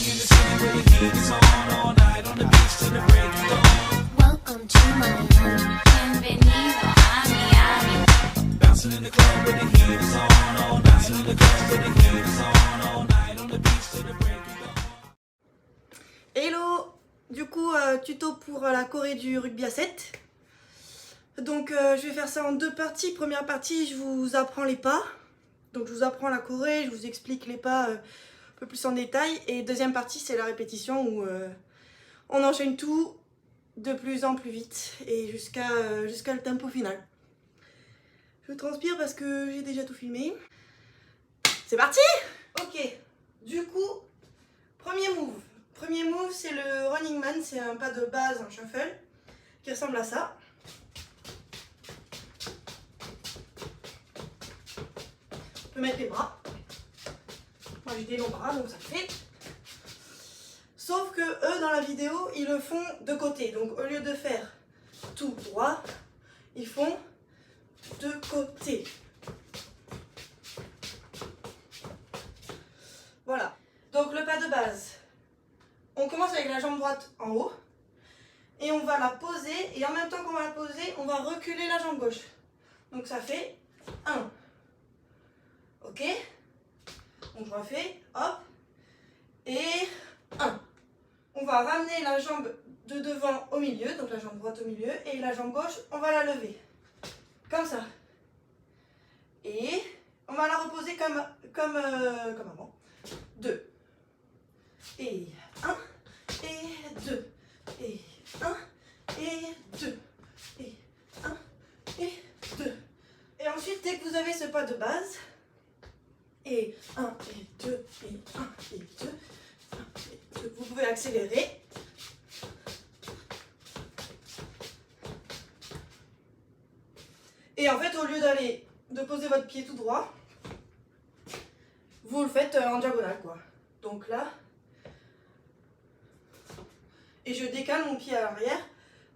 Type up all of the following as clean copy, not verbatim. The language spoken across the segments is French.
in the city where the heat is on all night on the beach till the break of dawn. Welcome to Miami. Bienvenido a Miami. Bouncing in the club where the heat is on all night. Bouncing in the club where the heat is on all night on the beach till the break of dawn. Hello! Du coup, tuto pour la choré du rugby à 7. Donc je vais faire ça en deux parties. Première partie, je vous apprends les pas. Donc je vous apprends la choré, je vous explique les pas un peu plus en détail. Et deuxième partie, c'est la répétition où on enchaîne tout de plus en plus vite et jusqu'à le tempo final. Je transpire parce que j'ai déjà tout filmé. C'est parti! Ok, du coup, premier move. Premier move, c'est le running man, c'est un pas de base, un shuffle, qui ressemble à ça. On peut mettre les bras. Moi j'ai des longs bras, donc ça fait. Sauf que eux, dans la vidéo, ils le font de côté. Donc au lieu de faire tout droit, ils font de côté. Voilà. Donc le pas de base. On commence avec la jambe droite en haut et on va la poser et en même temps qu'on va la poser, on va reculer la jambe gauche. Donc ça fait 1. Ok? Donc je refais, hop, et 1. On va ramener la jambe de devant au milieu, donc la jambe droite au milieu, et la jambe gauche, on va la lever. Comme ça. Et on va la reposer comme avant. 2. Et 1, et 2, et 1, et 2, et 1, et 2. Et ensuite, dès que vous avez ce pas de base, et 1, et 2, et 1, et 2, 1, et 2, vous pouvez accélérer. Et en fait, au lieu de poser votre pied tout droit, vous le faites en diagonale, quoi. Donc là, et je décale mon pied à l'arrière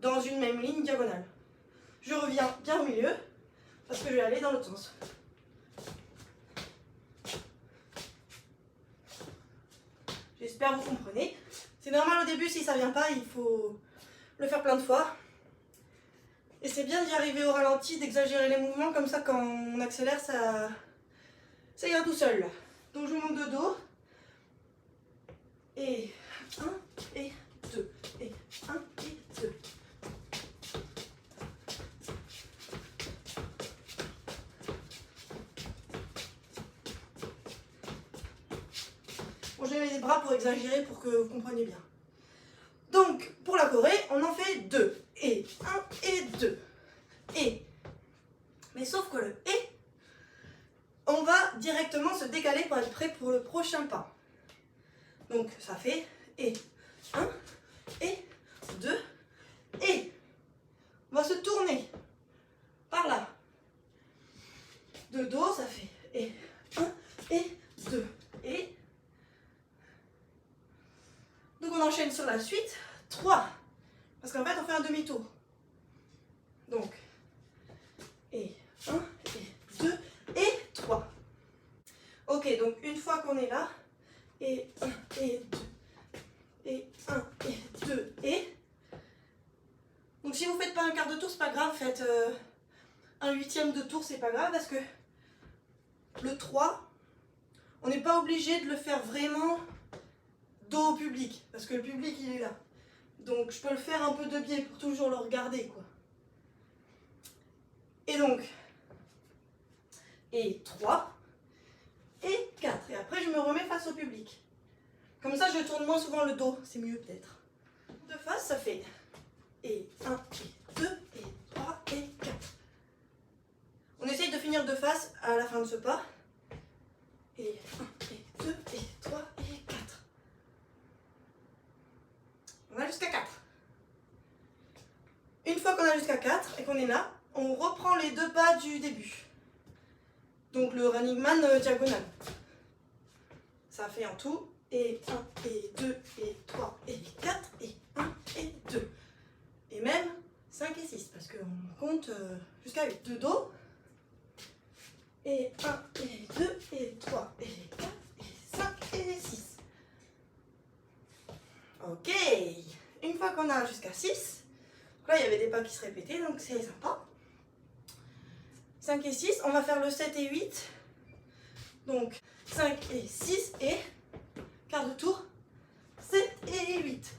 dans une même ligne diagonale. Je reviens bien au milieu parce que je vais aller dans l'autre sens. J'espère que vous comprenez. C'est normal au début, si ça vient pas, il faut le faire plein de fois. Et c'est bien d'y arriver au ralenti, d'exagérer les mouvements, comme ça quand on accélère, ça ira tout seul. Donc je vous monte de dos. Et 1, et 2, et 1, et 2. Bon, j'ai mis les bras pour exagérer, pour que vous compreniez bien. Donc, pour la choré, on en fait 2. Et 1, et 2. Et. Mais sauf que le et, on va directement se décaler pour être prêt pour le prochain pas. Donc, ça fait et 1, et 2, et on va se tourner par là. De dos, ça fait et 1, et 2, et. Donc on enchaîne sur la suite, 3. Parce qu'en fait, on fait un demi-tour. Donc, et 1, et 2, et 3. Ok, donc une fois qu'on est là, et 1, et 2. Et 1, et 2, et. Donc si vous faites pas un quart de tour, c'est pas grave, faites un huitième de tour, c'est pas grave, parce que le 3, on n'est pas obligé de le faire vraiment dos au public, parce que le public il est là. Donc je peux le faire un peu de biais pour toujours le regarder, quoi. Et donc, et 3, et 4. Et après je me remets face au public. Comme ça, je tourne moins souvent le dos, c'est mieux peut-être. De face, ça fait et 1, et 2, et 3, et 4. On essaye de finir de face à la fin de ce pas. Et 1, et 2, et 3, et 4. On a jusqu'à 4. Une fois qu'on a jusqu'à 4 et qu'on est là, on reprend les deux pas du début. Donc le running man diagonal. Ça fait en tout. Et 1, et 2, et 3, et 4, et 1, et 2. Et même 5 et 6, parce qu'on compte jusqu'à 8. De dos. Et 1, et 2, et 3, et 4, et 5, et 6. une fois qu'on a jusqu'à 6, là il y avait des pas qui se répétaient, donc c'est sympa. 5 et 6, on va faire le 7 et 8. Donc 5 et 6 et quart de tour, 7 et 8.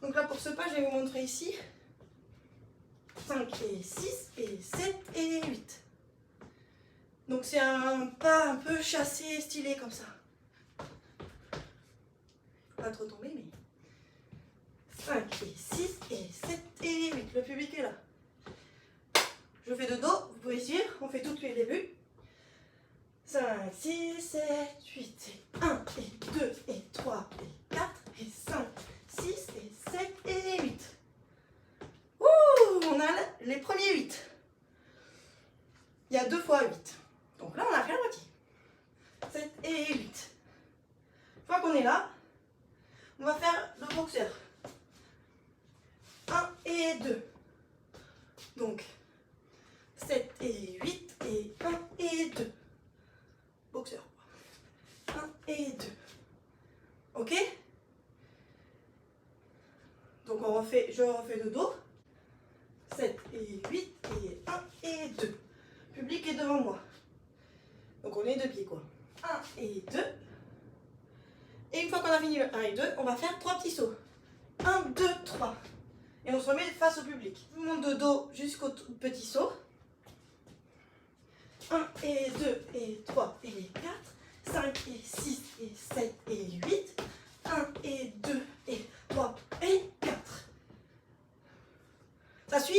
Donc là pour ce pas, je vais vous montrer ici. 5 et 6 et 7 et 8. Donc c'est un pas un peu chassé, stylé comme ça. Faut pas trop tomber, mais 5 et 6 et 7 et 8. Le public est là. Je fais de dos, vous pouvez suivre, on fait tous les débuts. 5, 6, 7, 8, et 1, et 2, et 3, et 4, et 5, 6, et 7, et 8. Ouh, on a les premiers 8. Il y a 2 fois 8. Donc là, on a fait la moitié. 7 et 8. Une fois qu'on est là, on va faire le boxeur. 1 et 2. Donc, 7 et 8 et 1 et 2. Boxeur. 1 et 2. Ok? Donc on refait, je refais de dos. 7 et 8 et 1 et 2. Public est devant moi. Donc on est deux pieds quoi. 1 et 2. Et une fois qu'on a fini le 1 et 2, on va faire 3 petits sauts. 1, 2, 3. Et on se remet face au public. Je vous monte de dos jusqu'au petit saut. 1 et 2 et 3 et 4, 5 et 6 et 7 et 8, 1 et 2 et 3 et 4. Ça suit?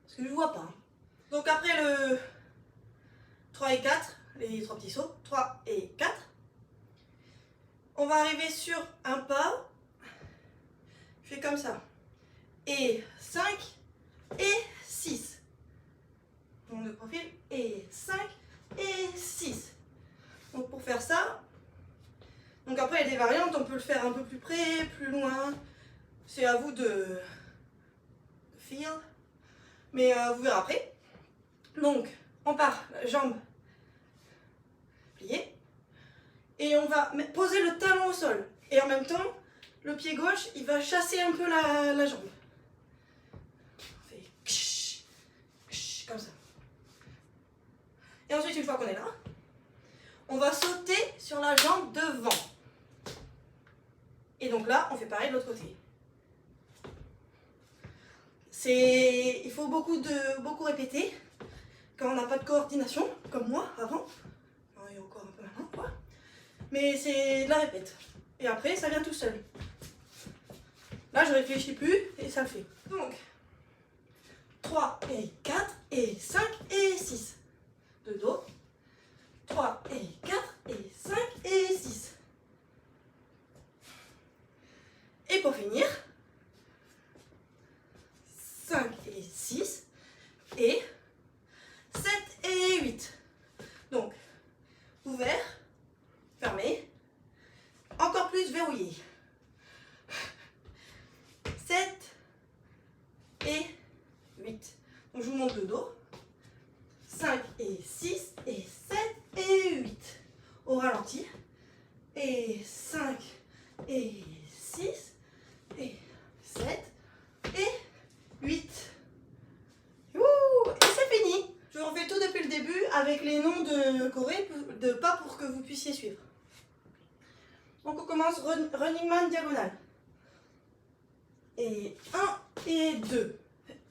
Parce que je ne vois pas. Donc après le 3 et 4, les 3 petits sauts, 3 et 4, on va arriver sur un pas. Je fais comme ça. Et 5 et 6. Donc de profil, et 5 et 6. Donc pour faire ça, donc après il y a des variantes, on peut le faire un peu plus près, plus loin. C'est à vous de faire. Mais vous verrez après. Donc on part, jambe pliée. Et on va poser le talon au sol. Et en même temps, le pied gauche, il va chasser un peu la jambe. On fait ksh, ksh, comme ça. Et ensuite, une fois qu'on est là, on va sauter sur la jambe devant. Et donc là, on fait pareil de l'autre côté. Il faut beaucoup répéter quand on n'a pas de coordination, comme moi avant. Et encore un peu maintenant, quoi. Mais c'est de la répète. Et après, ça vient tout seul. Là, je réfléchis plus et ça le fait. Donc, 3 et 4 et 5 et 6. De dos. 3 et 4 et 5 et 6. Et pour finir, 5 et 6 et 7 et 8. Donc, ouvert, fermé, encore plus verrouillé. 7 et 8. Donc, je vous montre le dos. 5 et 6 et 7 et 8. Au ralenti. Et 5 et 6 et 7 et 8. Ouh, et c'est fini. Je refais tout depuis le début avec les noms de Corée, de pas pour que vous puissiez suivre. Donc on commence running man diagonale. Et 1 et 2.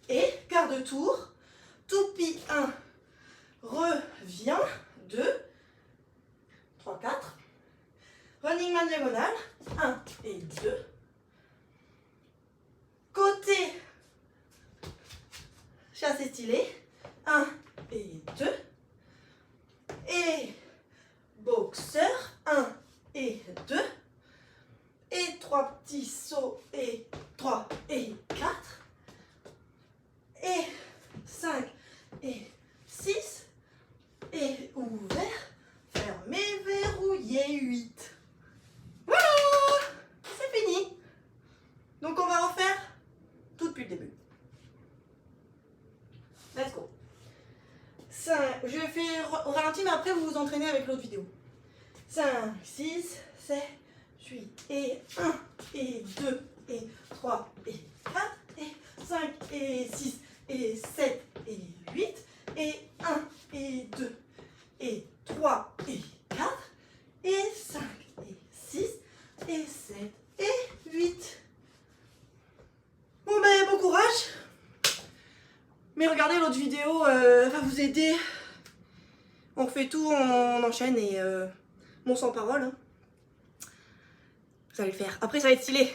Et quart de tour. Toupie 1. Revient. 2. 3, 4. Running man diagonale. 1 et 2. Côté chasse stylé. 1 et 2. Et boxeur. 1 et 2. Et 3 petits sauts. Et 3 et 4. Et 5 et 6. Et ouvert. Fermé, verrouillé, 8. Voilà! C'est fini. Donc on va refaire tout depuis le début. Let's go. 5, je fais au ralenti, mais après vous vous entraînez avec l'autre vidéo. 5, 6, 7, 8, et 1, et 2, et 3 et 4 et 5 et 6 et 7 et 8 et 1 et 2 et 3 et 4 et 5 et 6 et 7 et 8. Bon ben bon courage. Mais regardez l'autre vidéo, va vous aider. On refait tout, on enchaîne et bon sans parole. Hein. Vous allez le faire. Après ça va être stylé.